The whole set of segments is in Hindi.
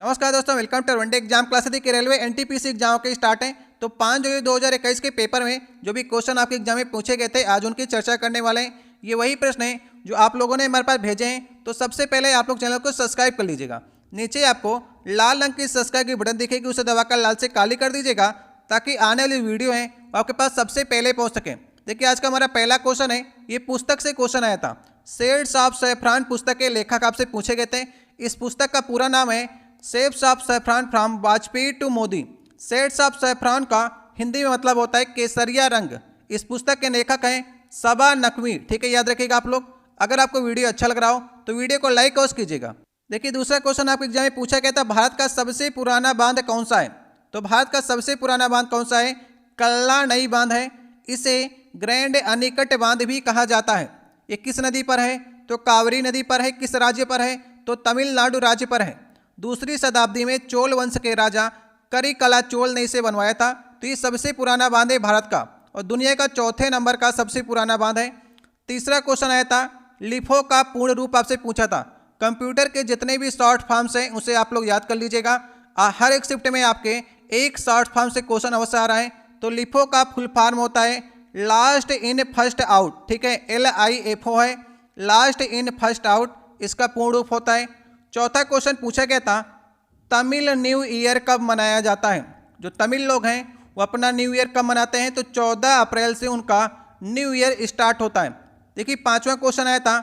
नमस्कार दोस्तों, welcome to one day exam class की रेलवे एनटीपीसी एग्जाम के स्टार्ट हैं। तो 5 जुलाई 2021 के पेपर में जो भी क्वेश्चन आपके एग्जाम में पूछे गए थे, आज उनकी चर्चा करने वाले हैं। ये वही प्रश्न हैं जो आप लोगों ने हमारे पास भेजे हैं। तो सबसे पहले आप लोग चैनल को सब्सक्राइब कर लीजिएगा। नीचे आपको लाल रंग की सब्सक्राइब की बटन दिखेगी, उसे दबाकर लाल से काली कर दीजिएगा ताकि आने वाली वीडियो है वो आपके पास सबसे पहले पहुँच सके। देखिए, आज का हमारा पहला क्वेश्चन है, ये पुस्तक से क्वेश्चन आया था। शेड्स ऑफ सैफरान पुस्तक के लेखक आपसे पूछे गए थे। इस पुस्तक का पूरा नाम है shades of saffron from Vajpayee to Modi. Shades of saffron का हिंदी में मतलब होता है केसरिया रंग। इस पुस्तक के लेखक हैं सबा नकवी। ठीक है, याद रखिएगा आप लोग। अगर आपको वीडियो अच्छा लग रहा हो तो वीडियो को लाइक और कीजिएगा। देखिए, दूसरा क्वेश्चन आपके एग्जाम में पूछा गया था, भारत का सबसे पुराना बांध कौन सा है। तो भारत का सबसे पुराना बांध कौन सा है? कल्लानई बांध है। इसे ग्रैंड अनिकट बांध भी कहा जाता है। ये किस नदी पर है? तो कावेरी नदी पर है। किस राज्य पर है? तो तमिलनाडु राज्य पर है। दूसरी शताब्दी में चोल वंश के राजा करिकला चोल ने इसे बनवाया था। तो ये सबसे पुराना बांध है भारत का और दुनिया का चौथे नंबर का सबसे पुराना बांध है। तीसरा क्वेश्चन आया था, लिफो का पूर्ण रूप आपसे पूछा था। कंप्यूटर के जितने भी शॉर्ट फॉर्म्स हैं उसे आप लोग याद कर लीजिएगा। हर एक शिफ्ट में आपके एक शॉर्ट फॉर्म से क्वेश्चन अवश्य आ रहा है। तो लिफो का फुल फॉर्म होता है लास्ट इन फर्स्ट आउट। ठीक है, LIFO है, लास्ट इन फर्स्ट आउट इसका पूर्ण रूप होता है। चौथा क्वेश्चन पूछा गया था, तमिल न्यू ईयर कब मनाया जाता है। जो तमिल लोग हैं वो अपना न्यू ईयर कब मनाते हैं? तो 14 अप्रैल से उनका न्यू ईयर स्टार्ट होता है। देखिए, पांचवा क्वेश्चन आया था।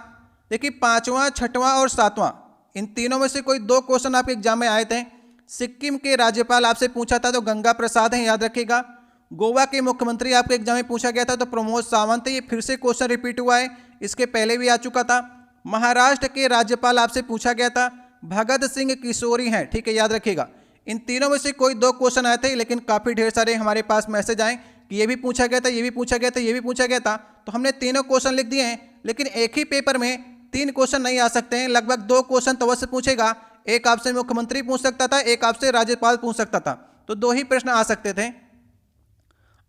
देखिए, पांचवा, छठवां और सातवां, इन तीनों में से कोई दो क्वेश्चन आपके एग्जाम में आए थे। सिक्किम के राज्यपाल आपसे पूछा था तो गंगा प्रसाद हैं, याद रखिएगा। गोवा के मुख्यमंत्री आपके एग्जाम में पूछा गया था तो प्रमोद सावंत। ये फिर से क्वेश्चन रिपीट हुआ है, इसके पहले भी आ चुका था। महाराष्ट्र के राज्यपाल आपसे पूछा गया था भगत सिंह किशोरी हैं। ठीक है, याद रखिएगा। इन तीनों में से कोई दो क्वेश्चन आए थे, लेकिन काफ़ी ढेर सारे हमारे पास मैसेज आए कि ये भी पूछा गया था, ये भी पूछा गया था, ये भी पूछा गया था। तो हमने तीनों क्वेश्चन लिख दिए हैं, लेकिन एक ही पेपर में 3 क्वेश्चन नहीं आ सकते हैं। लगभग 2 क्वेश्चन तो अवश्य पूछेगा। एक आपसे मुख्यमंत्री पूछ सकता था, एक आपसे राज्यपाल पूछ सकता था। तो 2 ही प्रश्न आ सकते थे।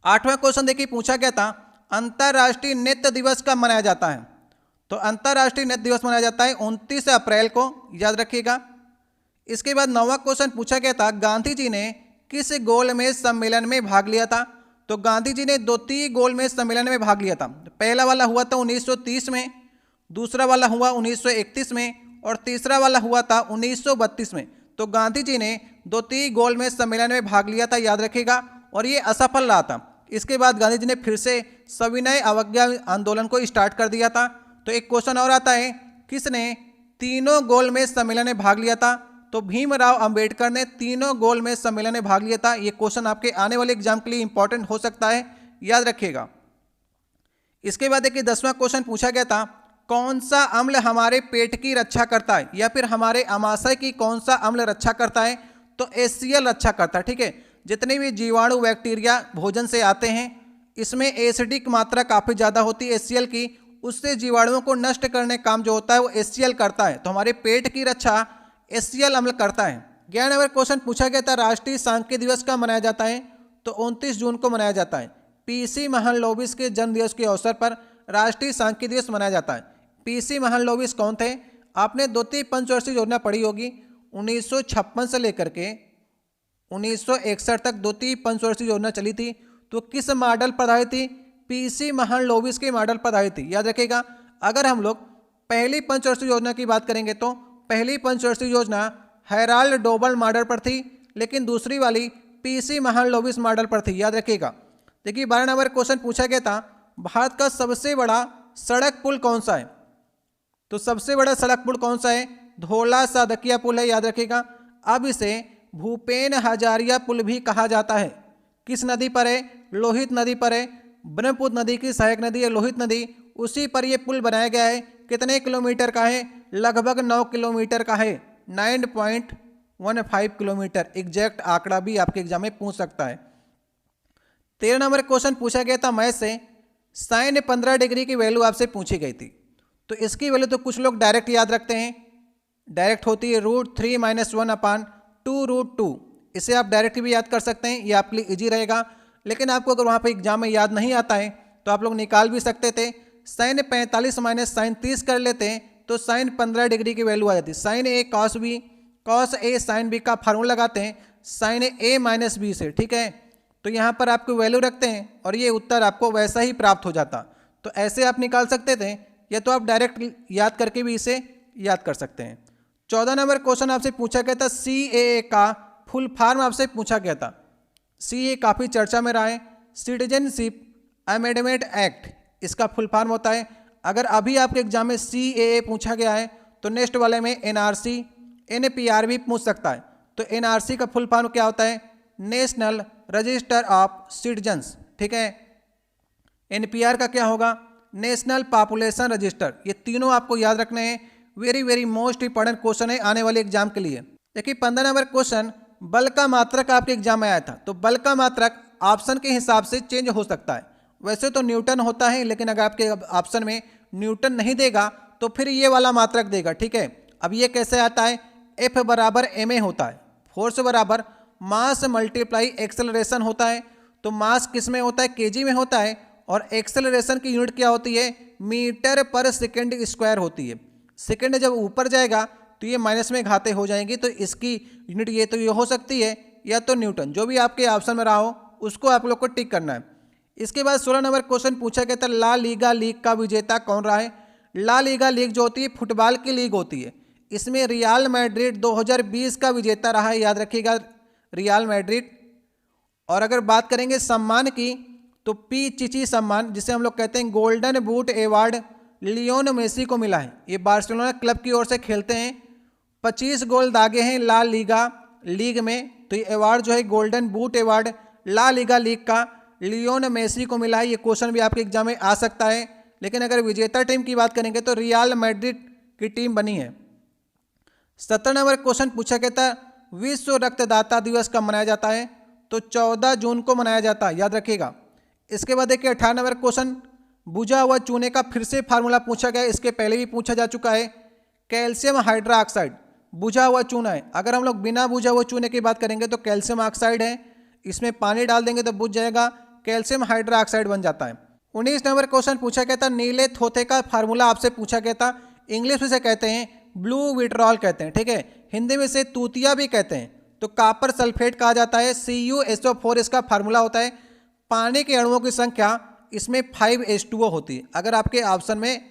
8वां क्वेश्चन देखिए, पूछा गया था अंतर्राष्ट्रीय नृत्य दिवस कब मनाया जाता है। तो अंतर्राष्ट्रीय नृत्य दिवस मनाया जाता है 29 अप्रैल को, याद रखिएगा। इसके बाद 9वां क्वेश्चन पूछा गया था, गांधी जी ने किस गोलमेज सम्मेलन में भाग लिया था। तो गांधी जी ने द्वितीय गोलमेज सम्मेलन में भाग लिया था। पहला वाला हुआ था 1930 में, दूसरा वाला हुआ 1931 में और तीसरा वाला हुआ था 1932 में। तो गांधी जी ने द्वितीय गोलमेज सम्मेलन में भाग लिया था, याद रखिएगा, और ये असफल रहा था। इसके बाद गांधी जी ने फिर से सविनय अवज्ञा आंदोलन को स्टार्ट कर दिया था। तो एक क्वेश्चन और आता है, किसने तीनों गोलमेज सम्मेलन में भाग लिया था। तो भीमराव अंबेडकर ने तीनों गोलमेज सम्मेलन में भाग लिया था। ये क्वेश्चन आपके आने वाले एग्जाम के लिए इंपॉर्टेंट हो सकता है, याद रखिएगा। इसके बाद देखिए, 10वां क्वेश्चन पूछा गया था, कौन सा अम्ल हमारे पेट की रक्षा करता है, या फिर हमारे आमाशय की कौन सा अम्ल रक्षा करता है। तो HCl रक्षा करता है। ठीक है, जितने भी जीवाणु बैक्टीरिया भोजन से आते हैं, इसमें एसिडिक मात्रा काफ़ी ज़्यादा होती है HCl की, उससे जीवाणुओं को नष्ट करने काम जो होता है वो HCl करता है। तो हमारे पेट की रक्षा HCl अम्ल करता है। 11 नंबर क्वेश्चन पूछा गया था, राष्ट्रीय सांख्यिकी दिवस कब मनाया जाता है। तो 29 जून को मनाया जाता है। PC महालनोबिस के जन्म दिवस के अवसर पर राष्ट्रीय सांख्यिकी दिवस मनाया जाता है। PC महालनोबिस कौन थे? आपने द्वितीय पंचवर्षीय योजना पढ़ी होगी। 1956 से लेकर के 1961 तक द्वितीय पंचवर्षीय योजना चली थी। तो किस मॉडल पर आधारित थी? PC महालनोबिस के मॉडल पर आधारित थी, याद रखिएगा। अगर हम लोग पहली पंचवर्षीय योजना की बात करेंगे तो पहली पंचवर्षीय योजना हेराल्ड डोबल मॉडल पर थी, लेकिन दूसरी वाली PC महालनोबिस मॉडल पर थी, याद रखिएगा। देखिए, 12 नंबर क्वेश्चन पूछा गया था, भारत का सबसे बड़ा सड़क पुल कौन सा है। तो सबसे बड़ा सड़क पुल कौन सा है? धौला सादकिया पुल है, याद रखिएगा। अब इसे भूपेन हजारिया पुल भी कहा जाता है। किस नदी पर है? लोहित नदी पर है। ब्रह्मपुत्र नदी की सहायक नदी है लोहित नदी, उसी पर यह पुल बनाया गया है। कितने किलोमीटर का है? लगभग 9 किलोमीटर का है, 9.15 किलोमीटर। एग्जैक्ट आंकड़ा भी आपके एग्जाम में पूछ सकता है। 13 नंबर क्वेश्चन पूछा गया था मैथ से, साइन 15 डिग्री की वैल्यू आपसे पूछी गई थी। तो इसकी वैल्यू तो कुछ लोग डायरेक्ट याद रखते हैं, डायरेक्ट होती है √3 - 1/2√2। इसे आप डायरेक्ट भी याद कर सकते हैं, ये आपके लिए ईजी रहेगा। लेकिन आपको अगर वहाँ पर एग्जाम में याद नहीं आता है तो आप लोग निकाल भी सकते थे। साइन 45 - साइन 30 कर लेते हैं तो साइन 15 डिग्री की वैल्यू आ जाती है। Sine A cos B cos A sine B का फार्मूला लगाते हैं साइन ए माइनस बी से, ठीक है। तो यहाँ पर आपको वैल्यू रखते हैं और ये उत्तर आपको वैसा ही प्राप्त हो जाता। तो ऐसे आप निकाल सकते थे, या तो आप डायरेक्ट याद करके भी इसे याद कर सकते हैं। 14 नंबर क्वेश्चन आपसे पूछा गया था, CAA का फुल फॉर्म आपसे पूछा गया था। CAA काफ़ी चर्चा में रहा है, सिटीजनशिप अमेंडमेंट एक्ट, इसका फुल फॉर्म होता है। अगर अभी आपके एग्जाम में CAA पूछा गया है तो नेक्स्ट वाले में NRC NPR भी पूछ सकता है। तो NRC का फुल फॉर्म क्या होता है? नेशनल रजिस्टर ऑफ सिटीजन्स, ठीक है। NPR का क्या होगा? National population register. ये तीनों आपको याद रखने हैं, very very most important question है आने वाले एग्जाम के लिए। देखिए 15 नंबर क्वेश्चन, बल का मात्रक आपके एग्जाम में आया था। तो बल का मात्रक ऑप्शन के हिसाब से चेंज हो सकता है। वैसे तो न्यूटन होता है, लेकिन अगर आपके ऑप्शन में न्यूटन नहीं देगा तो फिर ये वाला मात्रक देगा, ठीक है। अब ये कैसे आता है? F बराबर ma होता है, फोर्स बराबर मास मल्टीप्लाई एक्सेलरेशन होता है। तो मास किस में होता है? kg में होता है, और एक्सेलरेशन की यूनिट क्या होती है? मीटर पर सेकेंड स्क्वायर होती है। सेकेंड जब ऊपर जाएगा तो ये माइनस में घाते हो जाएंगी, तो इसकी यूनिट ये तो ये हो सकती है, या तो न्यूटन, जो भी आपके ऑप्शन में रहा हो उसको आप लोग को टिक करना है। इसके बाद 16 नंबर क्वेश्चन पूछा गया था, ला लीगा लीग का विजेता कौन रहा है? ला लीगा लीग जो होती है फुटबॉल की लीग होती है। इसमें रियल मैड्रिड 2020 का विजेता रहा है, याद रखिएगा रियल मैड्रिड। और अगर बात करेंगे सम्मान की, तो पिचिची सम्मान, जिसे हम लोग कहते हैं golden boot award, Lionel Messi को मिला है। ये बार्सिलोना क्लब की ओर से खेलते हैं, 25 गोल दागे हैं ला लीगा लीग में। तो ये अवार्ड जो है golden boot award La Liga league का लियोन मेसी को मिला है। ये क्वेश्चन भी आपके एग्जाम में आ सकता है। लेकिन अगर विजेता टीम की बात करेंगे तो रियल मैड्रिड की टीम बनी है। 17 नंबर क्वेश्चन पूछा गया था, विश्व रक्तदाता दिवस कब मनाया जाता है? तो 14 जून को मनाया जाता है, याद रखिएगा। इसके बाद देखिए 18 नंबर क्वेश्चन, बुझा हुआ चूने का फिर से फार्मूला पूछा गया। इसके पहले भी पूछा जा चुका है, कैल्शियम हाइड्रोक्साइड बुझा हुआ चूना है। अगर हम लोग बिना बुझा हुआ चूने की बात करेंगे तो कैल्शियम ऑक्साइड है, इसमें पानी डाल देंगे तो बुझ जाएगा, कैल्शियम हाइड्रोक्साइड बन जाता है। 19 नंबर क्वेश्चन पूछा गया था, नीले थोथे का फार्मूला आपसे पूछा गया था। इंग्लिश में से कहते हैं ब्लू विट्रॉल कहते हैं, ठीक है। हिंदी में से तूतिया भी कहते हैं। तो कॉपर सल्फेट कहा जाता है, CuSO4 इसका फार्मूला होता है। पानी के अणुओं की संख्या इसमें 5H2O होती है। अगर आपके ऑप्शन में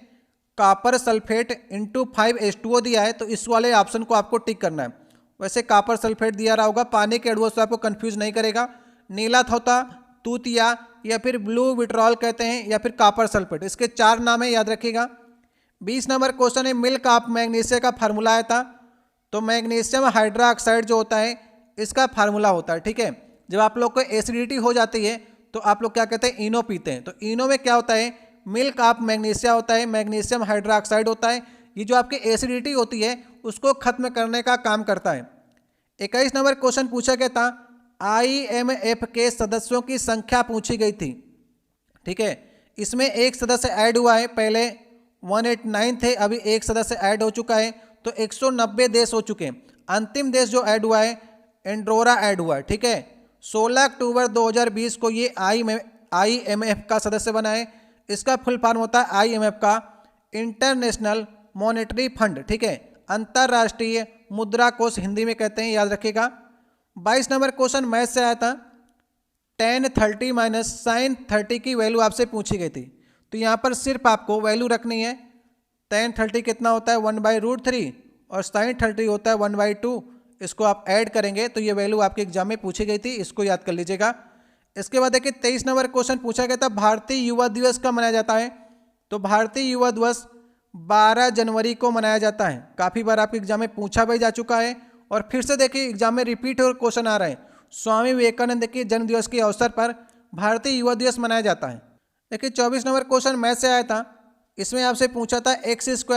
कॉपर सल्फेट इंटू 5H2O दिया है तो इस वाले ऑप्शन को आपको टिक करना है। वैसे कॉपर सल्फेट दिया रहा होगा, पानी के अणुओं से आपको कंफ्यूज नहीं करेगा। नीला थोथा, तूतिया, या फिर ब्लू विट्रॉल कहते हैं, या फिर कॉपर सल्फेट, इसके 4 नाम है, याद रखिएगा। 20 नंबर क्वेश्चन है, मिल्क ऑफ मैग्नीशिया का फार्मूला आया था। तो मैग्नीशियम हाइड्रोक्साइड जो होता है इसका फार्मूला होता है, ठीक है। जब आप लोग को एसिडिटी हो जाती है तो आप लोग क्या कहते हैं? इनो पीते हैं। तो इनो में क्या होता है? मिल्क ऑफ मैग्नीशिया होता है, मैग्नीशियम हाइड्रोक्साइड होता है। ये जो आपकी एसिडिटी होती है उसको खत्म करने का काम करता है। 21 नंबर क्वेश्चन पूछा गया था, IMF के सदस्यों की संख्या पूछी गई थी, ठीक है। इसमें एक सदस्य ऐड हुआ है, पहले 189 थे, अभी एक सदस्य ऐड हो चुका है, तो 190 देश हो चुके हैं। अंतिम देश जो ऐड हुआ है एंड्रोरा ऐड हुआ है, ठीक है। 16 अक्टूबर 2020 को ये IMF का सदस्य बना है। इसका फुल फॉर्म होता है IMF का इंटरनेशनल मॉनेटरी फंड, ठीक है, अंतर्राष्ट्रीय मुद्रा कोष हिंदी में कहते हैं, याद रखिएगा। 22 नंबर क्वेश्चन मैथ से आया था, tan 30 माइनस sin 30 की वैल्यू आपसे पूछी गई थी। तो यहाँ पर सिर्फ आपको वैल्यू रखनी है। tan 30 कितना होता है? 1/√3, और sin 30 होता है 1/2। इसको आप ऐड करेंगे तो ये वैल्यू आपके एग्जाम में पूछी गई थी, इसको याद कर लीजिएगा। इसके बाद देखिए 23 नंबर क्वेश्चन पूछा गया था, भारतीय युवा दिवस कब मनाया जाता है? तो भारतीय युवा दिवस 12 जनवरी को मनाया जाता है। काफ़ी बार आपके एग्जाम में पूछा भी जा चुका है, और फिर से देखिए एग्जाम में रिपीट और क्वेश्चन आ रहे हैं। स्वामी विवेकानंद के जन्म दिवस के अवसर पर भारतीय युवा दिवस मनाया जाता है। देखिए 24 नंबर क्वेश्चन मैथ से आया था। इसमें आपसे पूछा था x² -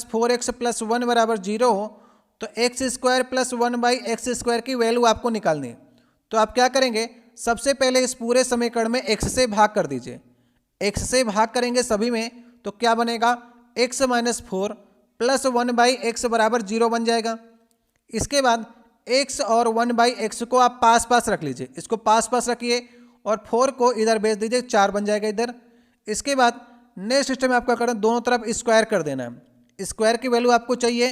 4x + 1 = 0 हो तो x² + 1/x² की वैल्यू आपको निकालनी है। तो आप क्या करेंगे? सबसे पहले इस पूरे समीकरण में x से भाग कर दीजिए। x से भाग करेंगे सभी में तो क्या बनेगा? x - 4 + 1/x = 0 बन जाएगा। इसके बाद x और 1/x को आप पास पास रख लीजिए, इसको पास पास रखिए, और 4 को इधर भेज दीजिए, 4 बन जाएगा इधर। इसके बाद नेक्स्ट स्टेप में आपका करना, दोनों तरफ स्क्वायर कर देना है। स्क्वायर की वैल्यू आपको चाहिए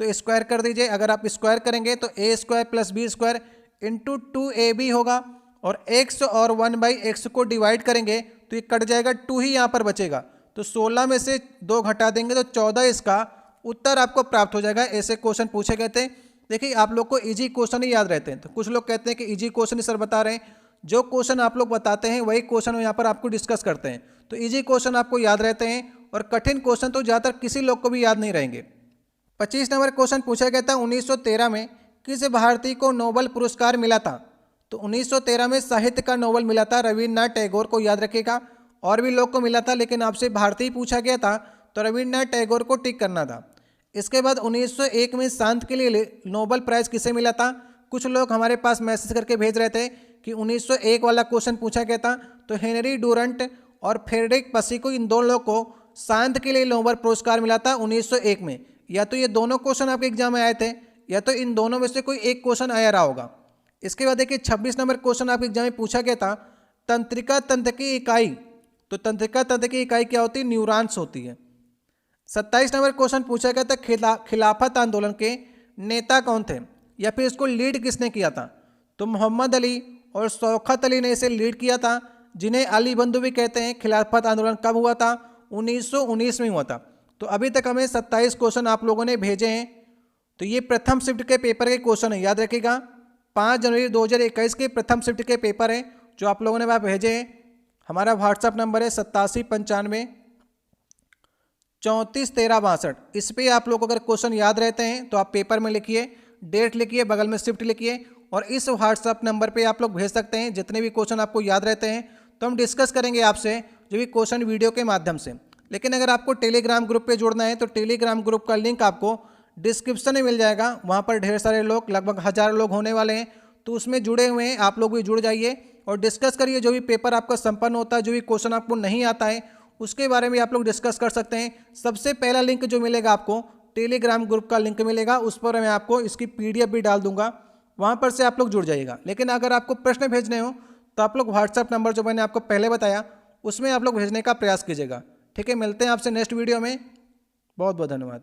तो स्क्वायर कर दीजिए। अगर आप स्क्वायर करेंगे तो A square plus B square into 2ab होगा, और x और 1/x को डिवाइड करेंगे तो ये कट जाएगा, 2 ही यहाँ पर बचेगा। तो 16 में से 2 घटा देंगे तो 14 इसका उत्तर आपको प्राप्त हो जाएगा। ऐसे क्वेश्चन पूछे गए थे। देखिए आप लोग को इजी क्वेश्चन ही याद रहते हैं, तो कुछ लोग कहते हैं कि इजी क्वेश्चन ही सर बता रहे हैं। जो क्वेश्चन आप लोग बताते हैं वही क्वेश्चन यहाँ पर आपको डिस्कस करते हैं, तो इजी क्वेश्चन आपको याद रहते हैं और कठिन क्वेश्चन तो ज़्यादातर किसी लोग को भी याद नहीं रहेंगे। 25 नंबर क्वेश्चन पूछा गया था, 1913 में किस भारतीय को नोबेल पुरस्कार मिला था? तो 1913 में साहित्य का नोबेल मिला था रविन्द्रनाथ टैगोर को, याद रखिएगा। और भी लोग को मिला था, लेकिन आपसे भारतीय पूछा गया था तो रविन्द्रनाथ टैगोर को टिक करना था। इसके बाद 1901 में शांति के लिए नोबेल प्राइज़ किसे मिला था? कुछ लोग हमारे पास मैसेज करके भेज रहे थे कि 1901 वाला क्वेश्चन पूछा गया था, तो हेनरी डुरंट और फ्रेडरिक पसीको, इन दोनों लोग को शांति के लिए नोबेल पुरस्कार मिला था 1901 में। या तो ये दोनों क्वेश्चन आपके एग्जाम में आए थे, या तो इन दोनों में से कोई एक क्वेश्चन आया रहा होगा। इसके बाद देखिए 26 नंबर क्वेश्चन आपके एग्जाम में पूछा गया था, तंत्रिका तंत्र की इकाई। तो तंत्रिका तंत्र की इकाई क्या होती है? न्यूरॉन्स होती है। 27 नंबर क्वेश्चन पूछा गया था, खिलाफत आंदोलन के नेता कौन थे, या फिर इसको लीड किसने किया था? तो मोहम्मद अली और शौकत अली ने इसे लीड किया था, जिन्हें अली बंधु भी कहते हैं। खिलाफत आंदोलन कब हुआ था? 1919 में हुआ था। तो अभी तक हमें 27 क्वेश्चन आप लोगों ने भेजे हैं। तो ये प्रथम शिफ्ट के पेपर के क्वेश्चन है, याद रखिएगा। 5 जनवरी 2021 के प्रथम शिफ्ट के पेपर हैं जो आप लोगों ने वहाँ भेजे हैं। हमारा व्हाट्सअप नंबर है 8795 34 13 62। इस पर आप लोग अगर क्वेश्चन याद रहते हैं तो आप पेपर में लिखिए, डेट लिखिए, बगल में शिफ्ट लिखिए, और इस व्हाट्सअप नंबर पे आप लोग भेज सकते हैं जितने भी क्वेश्चन आपको याद रहते हैं। तो हम डिस्कस करेंगे आपसे जो भी क्वेश्चन वीडियो के माध्यम से। लेकिन अगर आपको टेलीग्राम ग्रुप पे जुड़ना है तो टेलीग्राम ग्रुप का लिंक आपको डिस्क्रिप्शन में मिल जाएगा। वहाँ पर ढेर सारे लोग, लगभग 1000 लोग होने वाले हैं, तो उसमें जुड़े हुए हैं। आप लोग भी जुड़ जाइए और डिस्कस करिए। जो भी पेपर आपका संपन्न होता है, जो भी क्वेश्चन आपको नहीं आता है, उसके बारे में आप लोग डिस्कस कर सकते हैं। सबसे पहला लिंक जो मिलेगा आपको, टेलीग्राम ग्रुप का लिंक मिलेगा, उस पर मैं आपको इसकी PDF भी डाल दूंगा, वहाँ पर से आप लोग जुड़ जाइएगा। लेकिन अगर आपको प्रश्न भेजने हो तो आप लोग व्हाट्सअप नंबर जो मैंने आपको पहले बताया उसमें आप लोग भेजने का प्रयास कीजिएगा। ठीक है, मिलते हैं आपसे नेक्स्ट वीडियो में। बहुत बहुत धन्यवाद।